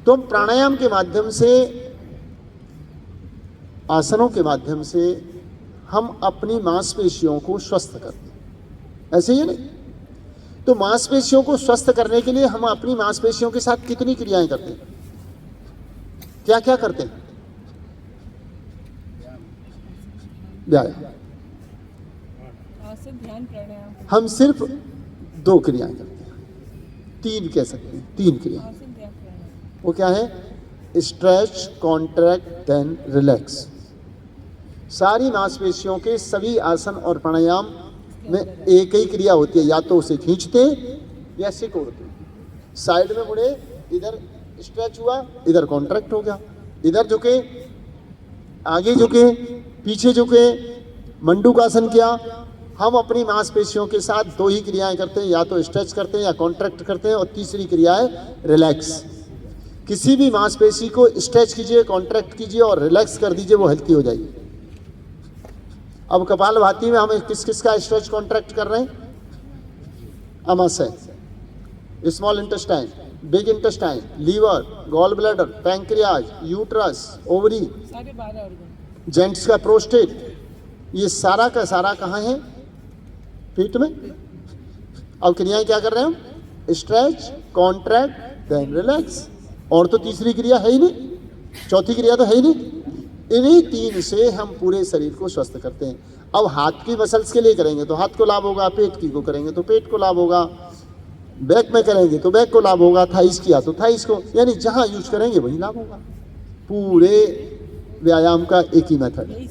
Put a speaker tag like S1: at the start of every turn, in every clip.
S1: तो प्राणायाम के माध्यम से, आसनों के माध्यम से हम अपनी मांसपेशियों को स्वस्थ करते हैं, ऐसे ही नहीं? तो मांसपेशियों को स्वस्थ करने के लिए हम अपनी मांसपेशियों के साथ कितनी क्रियाएं करते हैं, क्या क्या करते हैं? व्यायाम,
S2: आसन, ध्यान, प्राणायाम।
S1: हम सिर्फ 2 क्रियाएं करते हैं, 3 कह सकते हैं, 3 क्रियाएं।
S2: आसन, ध्यान, प्राणायाम।
S1: वो क्या है? Stretch, contract, then relax. सारी मांसपेशियों के सभी आसन और प्राणायाम में एक ही क्रिया होती है, या तो उसे खींचते या सिकोड़ते। साइड में मुड़े, इधर स्ट्रेच हुआ, इधर कॉन्ट्रैक्ट हो गया, इधर झुके, आगे झुके, पीछे झुके, मंडूकासन किया। हम अपनी मांसपेशियों के साथ 2 ही क्रियाएं करते हैं, या तो स्ट्रेच करते हैं या कॉन्ट्रैक्ट करते हैं, और तीसरी क्रिया है रिलैक्स। किसी भी मांसपेशी को स्ट्रेच कीजिए, कॉन्ट्रैक्ट कीजिए और रिलैक्स कर दीजिए, वो हल्की हो जाएगी। अब कपालभाति में हम किस किस का स्ट्रेच कॉन्ट्रैक्ट कर रहे हैं? आमाशय, small intestine, big intestine, liver, gall bladder, pancreas, uterus, ovary,
S2: सारे 12 ऑर्गन।
S1: जेंट्स का प्रोस्टेट, ये सारा का सारा कहाँ है? पीठ में। अब क्रियाएं क्या कर रहे हैं हम? Stretch, contract, then relax. और तो तीसरी क्रिया है ही नहीं, चौथी क्रिया तो है ही नहीं। इन्हीं 3 से हम पूरे शरीर को स्वस्थ करते हैं। अब हाथ की मसल्स के लिए करेंगे तो हाथ को लाभ होगा, पेट की को करेंगे तो पेट को लाभ होगा, बैक में करेंगे तो बैक को लाभ होगा, थाइस किया तो थाइस को, यानी जहां यूज करेंगे वही लाभ होगा। पूरे व्यायाम का एक ही मेथड है।
S2: यही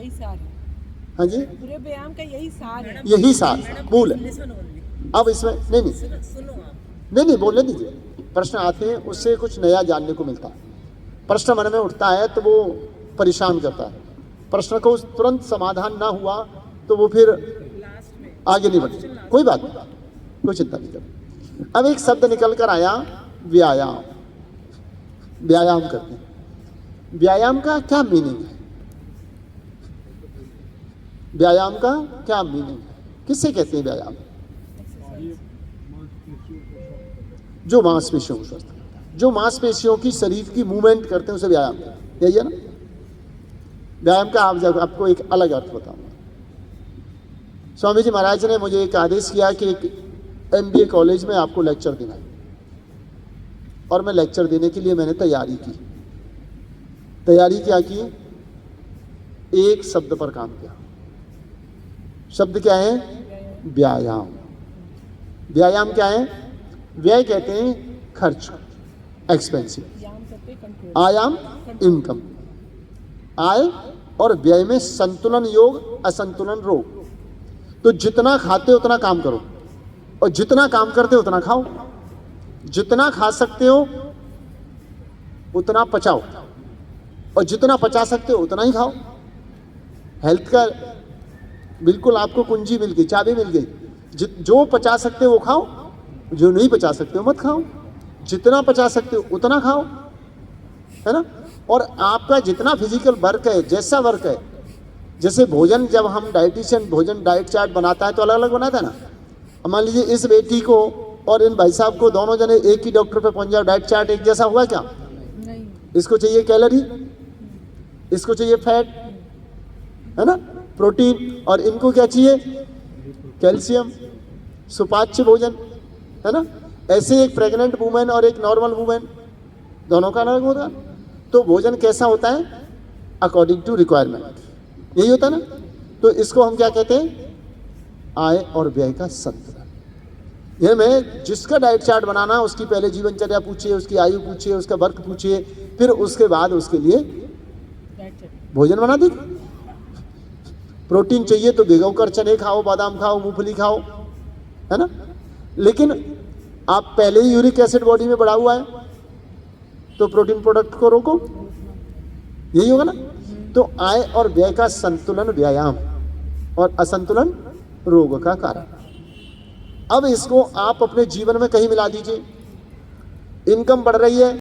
S2: सार है।
S1: हाँ जी,
S2: पूरे व्यायाम का यही सार है।
S1: यही सार मूल है। अब इसमें नहीं बोलने दीजिए, प्रश्न आते हैं, उससे कुछ नया जानने को मिलता है। प्रश्न मन में उठता है तो वो परेशान करता है, प्रश्न को तुरंत समाधान ना हुआ तो वो फिर आगे नहीं बढ़े। कोई बात नहीं, कोई चिंता नहीं करो। अब एक शब्द निकल कर आया, व्यायाम। व्यायाम करते हैं, व्यायाम का क्या मीनिंग है? व्यायाम का क्या मीनिंग है? किससे कहते हैं व्यायाम? जो मांसपेशियों को स्वस्थ करता है, जो मांसपेशियों की शरीर की मूवमेंट करते हैं उसे व्यायाम कहते हैं, यही है ना? व्यायाम का आपको एक अलग अर्थ बताऊंगा। स्वामी जी महाराज ने मुझे एक आदेश किया कि एक MBA कॉलेज में आपको लेक्चर देना है, और मैं लेक्चर देने के लिए मैंने तैयारी क्या की? एक शब्द पर काम किया। शब्द क्या है? व्यायाम। व्यायाम क्या है? व्यय कहते हैं खर्च, एक्सपेंसिव। आयाम इनकम। आय और व्यय में संतुलन योग, असंतुलन रोग। तो जितना खाते उतना काम करो, और जितना काम करते उतना खाओ। जितना खा सकते हो उतना पचाओ, और जितना पचा सकते हो उतना ही खाओ। हेल्थ का बिल्कुल आपको कुंजी मिल गई, चाबी मिल गई। जो पचा सकते हो वो खाओ, जो नहीं पचा सकते हो मत खाओ। जितना पचा सकते हो उतना खाओ, है ना? और आपका जितना फिजिकल वर्क है, जैसा वर्क है, जैसे भोजन, जब हम डाइटिशियन भोजन डाइट चार्ट बनाता है तो अलग अलग बनाता है ना। अब मान लीजिए इस बेटी को और इन भाई साहब को, दोनों जने एक ही डॉक्टर पे पहुंच जाओ, डाइट चार्ट एक जैसा हुआ क्या?
S2: नहीं।
S1: इसको चाहिए कैलोरी, इसको चाहिए फैट, है ना, प्रोटीन, और इनको क्या चाहिए? कैल्शियम, सुपाच्य भोजन, है ना? ऐसे एक प्रेग्नेंट वुमेन और एक नॉर्मल वुमेन, दोनों का अलग होता है। तो भोजन कैसा होता है? अकॉर्डिंग टू रिक्वायरमेंट, यही होता है ना? तो इसको हम क्या कहते हैं? आय और व्यय का संतुलन। यह में जिसका डाइट चार्ट बनाना, उसकी पहले जीवनचर्या पूछिए, उसकी आयु पूछिए, उसका वर्क पूछिए, फिर उसके बाद उसके लिए भोजन बना दीजिए। प्रोटीन चाहिए तो भिगो कर चने खाओ, बादाम खाओ, मूंगफली खाओ, है ना? लेकिन आप पहले ही यूरिक एसिड बॉडी में बढ़ा हुआ है तो प्रोटीन प्रोडक्ट को रोको, यही होगा ना? तो आय और व्यय का संतुलन व्यायाम, और असंतुलन रोग का कारण। अब इसको आप अपने जीवन में कहीं मिला दीजिए। इनकम बढ़ रही है,